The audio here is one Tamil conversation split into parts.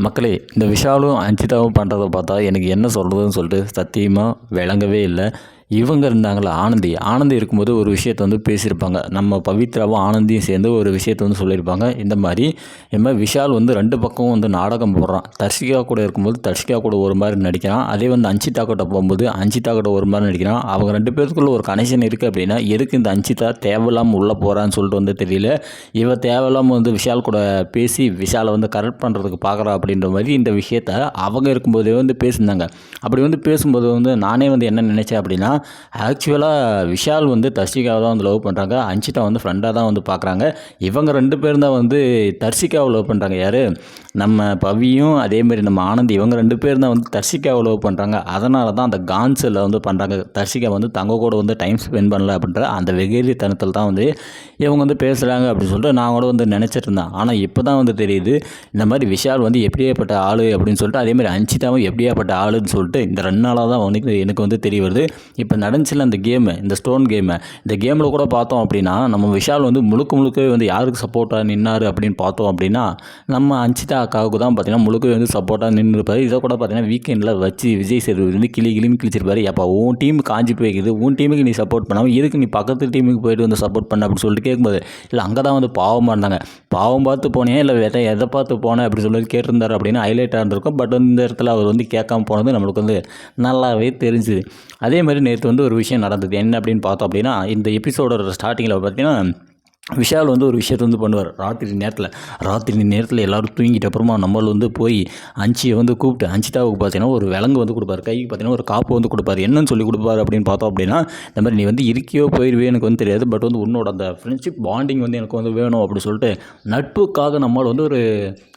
மக்களே, இந்த விஷாலும் அஞ்சிதாவும் பண்ணுறத பார்த்தா எனக்கு என்ன சொல்கிறதுன்னு சொல்லிட்டு சத்தியமாக விளங்கவே இல்லை. இவங்க இருந்தாங்களா ஆனந்தி இருக்கும்போது ஒரு விஷயத்த வந்து பேசியிருப்பாங்க. நம்ம பவித்ராவும் ஆனந்தியும் சேர்ந்து ஒரு விஷயத்த வந்து சொல்லியிருப்பாங்க. இந்த மாதிரி விஷால் வந்து 2 பக்கமும் வந்து நாடகம் போடுறான். தர்ஷிகா கூட இருக்கும்போது தர்ஷிகா கூட ஒரு மாதிரி நடிக்கிறான். அதே வந்து அஞ்சிதா கிட்ட போகும்போது அஞ்சிதா கிட்ட ஒரு மாதிரி நடிக்கிறான். அவங்க 2 பேருக்குள்ள ஒரு கனெக்ஷன் இருக்குது அப்படின்னா எதுக்கு இந்த அஞ்சிதா தேவையில்லாமல் உள்ளே போகிறான்னு சொல்லிட்டு வந்து தெரியல. இவ தேவையில்லாமல் வந்து விஷால் கூட பேசி விஷாலை வந்து கரெக்ட் பண்ணுறதுக்கு பார்க்குறா அப்படின்ற மாதிரி இந்த விஷயத்த அவங்க இருக்கும்போதே வந்து பேசியிருந்தாங்க. அப்படி வந்து பேசும்போது வந்து நானே வந்து என்ன நினச்சேன் அப்படின்னா, ஆக்சுவலாக விஷால் வந்து தர்ஷிகாவை தான் வந்து லவ் பண்ணுறாங்க. அஞ்சிதா வந்து ஃப்ரெண்டாக தான் வந்து பார்க்குறாங்க. இவங்க 2 பேரும் தான் வந்து தர்ஷிகாவை லவ் பண்ணுறாங்க. யார்? நம்ம பவியும் அதேமாரி நம்ம ஆனந்த் இவங்க 2 பேரும் தான் வந்து தர்ஷிகாவை லவ் பண்ணுறாங்க. அதனால தான் அந்த கான்ஸில் வந்து பண்ணுறாங்க. தர்ஷிகா வந்து தங்க கூட வந்து டைம் ஸ்பெண்ட் பண்ணல அப்படின்ற அந்த வெகுளித்தனத்தில் தான் வந்து இவங்க வந்து பேசுகிறாங்க அப்படின்னு சொல்லிட்டு நான் கூட வந்து நினச்சிட்டு இருந்தேன். ஆனால் இப்போ தான் வந்து தெரியுது இந்த மாதிரி விஷால் வந்து எப்படியாப்பட்ட ஆள் அப்படின்னு சொல்லிட்டு, அதேமாதிரி அஞ்சிதாவும் எப்படியாப்பட்ட ஆளுன்னு சொல்லிட்டு இந்த 2 நாளாக தான் எனக்கு வந்து தெரிய வருது. இப்போ நடந்துச்சுல அந்த கேமு, இந்த ஸ்டோன் கேமு, இந்த கேமில் கூட பார்த்தோம் அப்படின்னா நம்ம விஷால் வந்து முழுக்கவே வந்து யாருக்கு சப்போர்ட்டாக நின்னார் அப்படின்னு பார்த்தோம் அப்படின்னா நம்ம அஞ்சிதா அக்காவுக்கு தான் பார்த்தீங்கன்னா முழுக்கவே வந்து சப்போர்ட்டாக நின்றுருப்பாரு. இதை கூட பார்த்தீங்கன்னா வீக்கெண்டில் வச்சு விஜய் சேதுபதி வந்து கிளின்னு கிழிச்சிருப்பாரு. அப்போ உன் டீம் காஞ்சி போய்க்குது, உன் டீமுக்கு நீ சப்போர்ட் பண்ணாமல் எதுக்கு நீ பக்கத்து டீமுக்கு போயிட்டு வந்து சப்போர்ட் பண்ண அப்படின்னு சொல்லிட்டு கேட்கும்போது, இல்லை அங்கே தான் வந்து பாவமாக இருந்தாங்க. பாவம் பார்த்து போனேன் இல்லை எதை பார்த்து போனேன் அப்படி சொல்லி கேட்டிருந்தார் அப்படின்னு ஹைலைட்டாக இருந்திருக்கும். பட் இந்த இடத்துல அவர் வந்து கேட்காம போனது நம்மளுக்கு வந்து நல்லாவே தெரிஞ்சுது. அதே மாதிரி நேற்று வந்து ஒரு விஷயம் நடந்தது. என்ன அப்படின்னு பார்த்தோம் அப்படின்னா, இந்த எபிசோடோட ஸ்டார்டிங்கில் பார்த்தீங்கன்னா விஷால் வந்து ஒரு விஷயத்தை வந்து பண்ணுவார். ராத்திரி நேரத்தில் எல்லோரும் தூங்கிட்ட அப்புறமா நம்மள வந்து போய் அஞ்சியை வந்து கூப்பிட்டு அஞ்சிதாவுக்கு பார்த்தீங்கன்னா ஒரு விலங்கு வந்து கொடுப்பாரு. கைக்கு பார்த்தீங்கன்னா ஒரு காப்பு வந்து கொடுப்பாரு. என்னன்னு சொல்லி கொடுப்பாரு அப்படின்னு பார்த்தோம் அப்படின்னா, இந்த மாதிரி நீ வந்து இருக்கியோ போயிடுவே எனக்கு வந்து தெரியாது, பட் வந்து உன்னோட அந்த ஃப்ரெண்ட்ஷிப் பாண்டிங் வந்து எனக்கு வந்து வேணும் அப்படின்னு சொல்லிட்டு நட்புக்காக நம்மளை வந்து ஒரு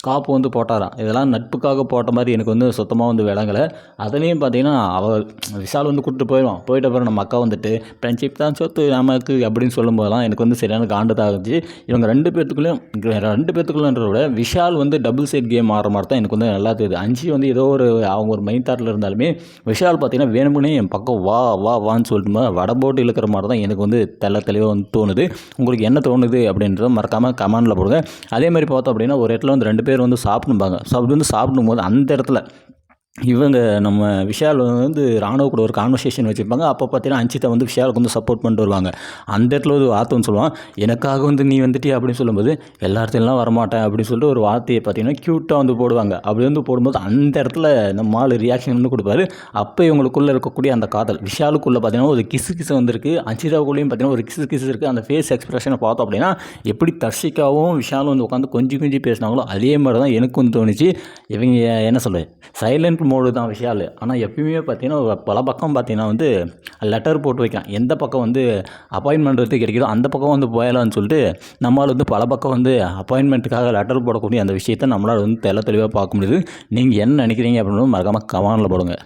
காப்பு வந்து போட்டாராம். இதெல்லாம் நட்புக்காக போட்ட மாதிரி எனக்கு வந்து சுத்தமாக வந்து விளங்கலை. அதுலேயும் பார்த்தீங்கன்னா விஷால் வந்து கூப்பிட்டு போயிட்ட அப்புறம் நம்ம அக்கா வந்துட்டு ஃப்ரெண்ட்ஷிப் தான் சொத்து நமக்கு அப்படின்னு சொல்லும்போதெல்லாம் எனக்கு வந்து சரியான காண்டு ஆகுச்சு. இவங்க 2 பேர்த்துக்குள்ளன்றத விட விஷால் வந்து டபுள் சைட் கேம் ஆடுற மாதிரி தான் எனக்கு வந்து நல்லா தெரியுது. அஞ்சி வந்து ஏதோ அவங்க ஒரு மைண்ட் தாட்டில் இருந்தாலுமே விஷால் பார்த்தீங்கன்னா வேணுமுனே என் பக்கம் வான்னு சொல்லிட்டு வடை போட்டு இழுக்கிற மாதிரி தான் எனக்கு வந்து தெளிவாக வந்து தோணுது. உங்களுக்கு என்ன தோணுது அப்படின்றத மறக்காமல் கமெண்டில் போடுங்க. அதே மாதிரி பார்த்தோம் அப்படின்னா ஒரு இடத்துல வந்து 2 பேர் வந்து சாப்பிடும்போது அந்த இடத்துல இவங்க நம்ம விஷால் வந்து ராணுவ கூட ஒரு கான்வர்சேஷன் வச்சுருப்பாங்க. அப்போ பார்த்தீங்கன்னா அஞ்சிதா வந்து விஷாலுக்கு வந்து சப்போர்ட் பண்ணிட்டு வருவாங்க. அந்த இடத்துல ஒரு வார்த்தை வந்து சொல்லுவான், எனக்காக வந்து நீ வந்துட்டியா அப்படின்னு சொல்லும்போது எல்லா இடத்துலலாம் வரமாட்டேன் அப்படின்னு சொல்லிட்டு ஒரு வார்த்தையை பார்த்தீங்கன்னா க்யூட்டாக வந்து போடுவாங்க. அப்படி வந்து போடும்போது அந்த இடத்துல நம்ம ஆள் ரியாக்ஷன் வந்து கொடுப்பாரு. அப்போ இவங்களுக்குள்ளே இருக்கக்கூடிய அந்த காதல் விஷாலுக்குள்ளே பார்த்தீங்கன்னா ஒரு கிசு வந்துருக்கு. அஞ்சிதாவுக்குள்ளேயும் பார்த்தீங்கன்னா ஒரு கிசு இருக்குது. அந்த ஃபேஸ் எக்ஸ்பிரஷனை பார்த்தோம் அப்படின்னா எப்படி தர்ஷிகாவும் விஷாலும் வந்து உட்காந்து கொஞ்சம் பேசினாங்களோ அதே மாதிரி தான் எனக்கு வந்து தோணுச்சு. இவங்க என்ன சொல்ல சைலண்ட் மோடு தான் விஷால். ஆனால் எப்பயுமே பார்த்தீங்கன்னா பல பக்கம் பார்த்தீங்கன்னா வந்து லெட்டர் போட்டு வைக்கலாம். எந்த பக்கம் வந்து அப்பாயின்மெண்ட் வந்து கிடைக்குதோ அந்த பக்கம் வந்து போயலான்னு சொல்லிட்டு நம்மளால் வந்து பல பக்கம் வந்து அப்பாயின்மெண்ட்டுக்காக லெட்டர் போடக்கூடிய அந்த விஷயத்தை நம்மளால் வந்து தெளிவாக பார்க்க முடியுது. நீங்கள் என்ன நினைக்கிறீங்க அப்படின்னு மறக்காமல் கமெண்டில் போடுங்க.